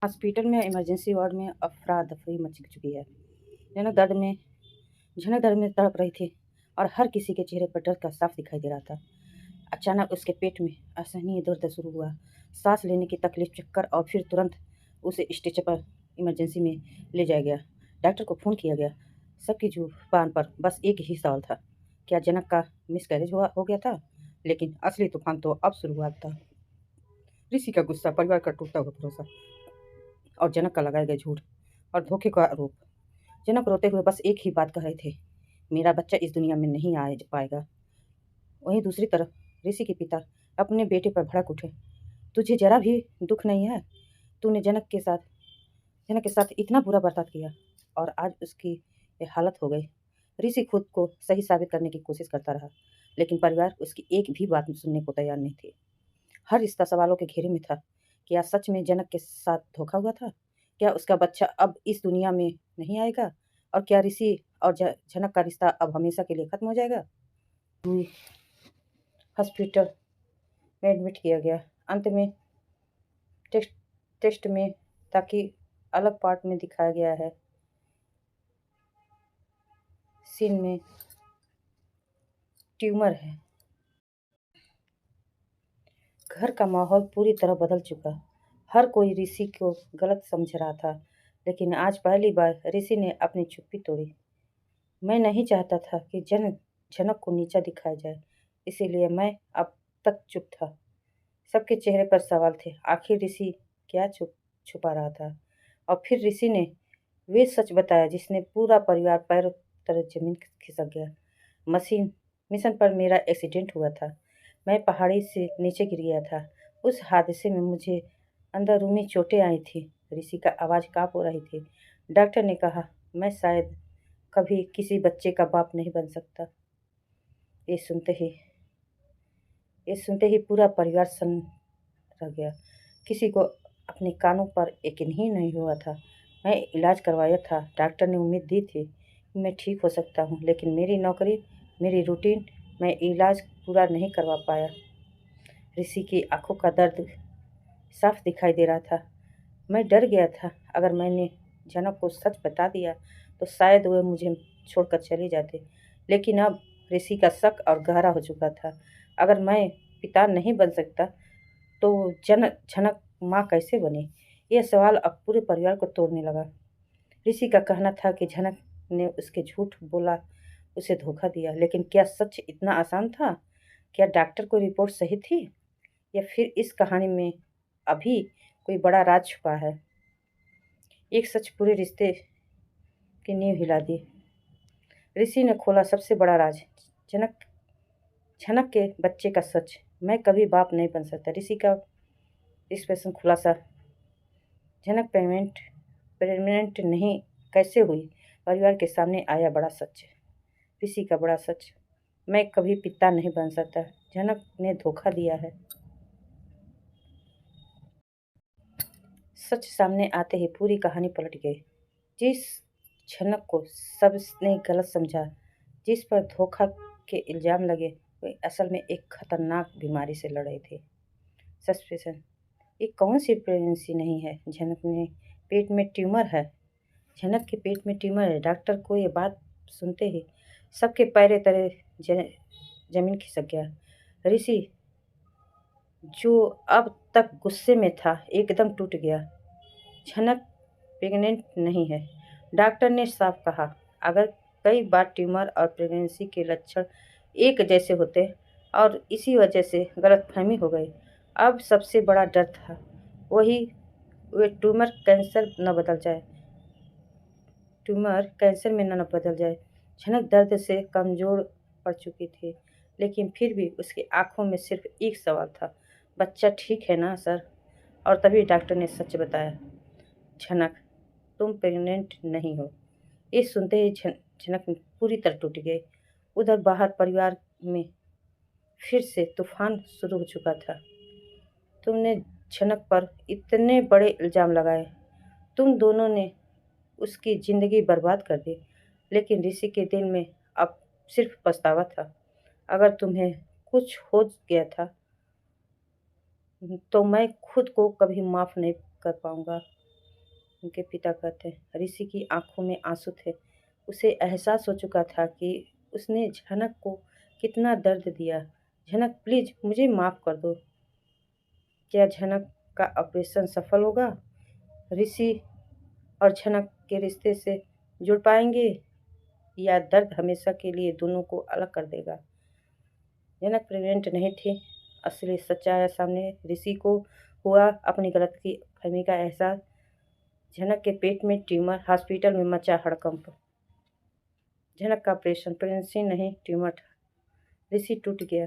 Hospital में emergency ward में अफरा-तफरी much चुकी है। जनक दर्द में झनक दर्द में तड़प रही थी और हर किसी के चेहरे पर डर का साफ दिखाई दे रहा था। अचानक उसके पेट में असहनीय दर्द शुरू हुआ, सांस लेने की तकलीफ, चक्कर और फिर तुरंत उसे स्ट्रेचर पर इमरजेंसी में ले जाया गया। डॉक्टर को फ़ोन किया गया। सबकी जुबान पर बस एक ही सवाल था, क्या जनक का मिसकैरेज हो गया था? लेकिन असली तूफान तो अब शुरू हुआ था। ऋषि का गुस्सा, परिवार का टूटा हुआ भरोसा और जनक का लगाए गए झूठ और धोखे का आरोप। जनक रोते हुए बस एक ही बात कह रहे थे, मेरा बच्चा इस दुनिया में नहीं आ पाएगा। वहीं दूसरी तरफ ऋषि के पिता अपने बेटे पर भड़क उठे, तुझे जरा भी दुख नहीं है? तूने जनक के साथ इतना बुरा बर्ताव किया और आज उसकी ये हालत हो गई। ऋषि खुद को सही साबित करने की कोशिश करता रहा, लेकिन परिवार उसकी एक भी बात सुनने को तैयार नहीं थी। हर रिश्ता सवालों के घेरे में था। क्या सच में जनक के साथ धोखा हुआ था? क्या उसका बच्चा अब इस दुनिया में नहीं आएगा? और क्या ऋषि और जनक का रिश्ता अब हमेशा के लिए खत्म हो जाएगा? हॉस्पिटल में एडमिट किया गया। अंत में टेस्ट में ताकि अलग पार्ट में दिखाया गया है, सीन में ट्यूमर है। घर का माहौल पूरी तरह बदल चुका। हर कोई ऋषि को गलत समझ रहा था, लेकिन आज पहली बार ऋषि ने अपनी चुप्पी तोड़ी। मैं नहीं चाहता था कि जनक को नीचा दिखाया जाए, इसीलिए मैं अब तक चुप था। सबके चेहरे पर सवाल थे, आखिर ऋषि क्या छुपा रहा था? और फिर ऋषि ने वे सच बताया जिसने पूरा परिवार पैरों तले जमीन खिसक गया। मिशन पर मेरा एक्सीडेंट हुआ था। मैं पहाड़ी से नीचे गिर गया था। उस हादसे में मुझे अंदरूनी चोटें आई थी। ऋषि का आवाज़ काँप हो रही थी। डॉक्टर ने कहा, मैं शायद कभी किसी बच्चे का बाप नहीं बन सकता। ये सुनते ही पूरा परिवार सन्न रह गया। किसी को अपने कानों पर यकीन ही नहीं हुआ था। मैं इलाज करवाया था। डॉक्टर ने उम्मीद दी थी कि मैं ठीक हो सकता हूँ, लेकिन मेरी नौकरी, मेरी रूटीन, मैं इलाज पूरा नहीं करवा पाया। ऋषि की आंखों का दर्द साफ दिखाई दे रहा था। मैं डर गया था, अगर मैंने जनक को सच बता दिया तो शायद वे मुझे छोड़कर चले जाते। लेकिन अब ऋषि का शक और गहरा हो चुका था। अगर मैं पिता नहीं बन सकता तो जनक माँ कैसे बनी? यह सवाल अब पूरे परिवार को तोड़ने लगा। ऋषि का कहना था कि जनक ने उसके झूठ बोला, उसे धोखा दिया, लेकिन क्या सच इतना आसान था? क्या डॉक्टर को रिपोर्ट सही थी, या फिर इस कहानी में अभी कोई बड़ा राज छुपा है? एक सच पूरे रिश्ते की नींव हिला दी। ऋषि ने खोला सबसे बड़ा राज, जनक जनक के बच्चे का सच। मैं कभी बाप नहीं बन सकता। ऋषि का एक्सप्रेशन खुलासा, जनक प्रेग्नेंट नहीं कैसे हुई? परिवार के सामने आया बड़ा सच, ऋषि का बड़ा सच, मैं कभी पिता नहीं बन सकता। जनक ने धोखा दिया है। सच सामने आते ही पूरी कहानी पलट गई। जिस जनक को सबने गलत समझा, जिस पर धोखा के इल्जाम लगे, वे असल में एक खतरनाक बीमारी से लड़ रहे थे। सस्पेंशन, ये कौन सी प्रेगनेंसी नहीं है? जनक ने पेट में ट्यूमर है। जनक के पेट में ट्यूमर है। डॉक्टर को ये बात सुनते ही सबके पैरे तले जमीन खिसक गया। ऋषि, जो अब तक गुस्से में था, एकदम टूट गया। जनक प्रेग्नेंट नहीं है, डॉक्टर ने साफ कहा। अगर कई बार ट्यूमर और प्रेगनेंसी के लक्षण एक जैसे होते और इसी वजह से गलतफहमी हो गई। अब सबसे बड़ा डर था वही, वे ट्यूमर कैंसर में न बदल जाए। जनक दर्द से कमज़ोर पड़ चुकी थी, लेकिन फिर भी उसकी आंखों में सिर्फ एक सवाल था, बच्चा ठीक है ना सर? और तभी डॉक्टर ने सच बताया, जनक, तुम प्रेग्नेंट नहीं हो। ये सुनते ही जनक पूरी तरह टूट गई। उधर बाहर परिवार में फिर से तूफान शुरू हो चुका था। तुमने जनक पर इतने बड़े इल्ज़ाम लगाए, तुम दोनों ने उसकी ज़िंदगी बर्बाद कर दी, लेकिन ऋषि के दिल में अब सिर्फ पछतावा था। अगर तुम्हें कुछ हो गया था तो मैं खुद को कभी माफ़ नहीं कर पाऊंगा। उनके पिता कहते हैं। ऋषि की आंखों में आंसू थे। उसे एहसास हो चुका था कि उसने झनक को कितना दर्द दिया। झनक, प्लीज मुझे माफ़ कर दो। क्या झनक का ऑपरेशन सफल होगा? ऋषि और झनक के रिश्ते से जुड़ पाएंगे या दर्द हमेशा के लिए दोनों को अलग कर देगा? झनक प्रेग्नेंट नहीं थी। असली सच्चा आया सामने। ऋषि को हुआ अपनी गलतफहमी का एहसास। झनक के पेट में ट्यूमर। हॉस्पिटल में मचा हड़कंप। झनक का ऑपरेशन प्रेगनेंसी नहीं ट्यूमर था। ऋषि टूट गया।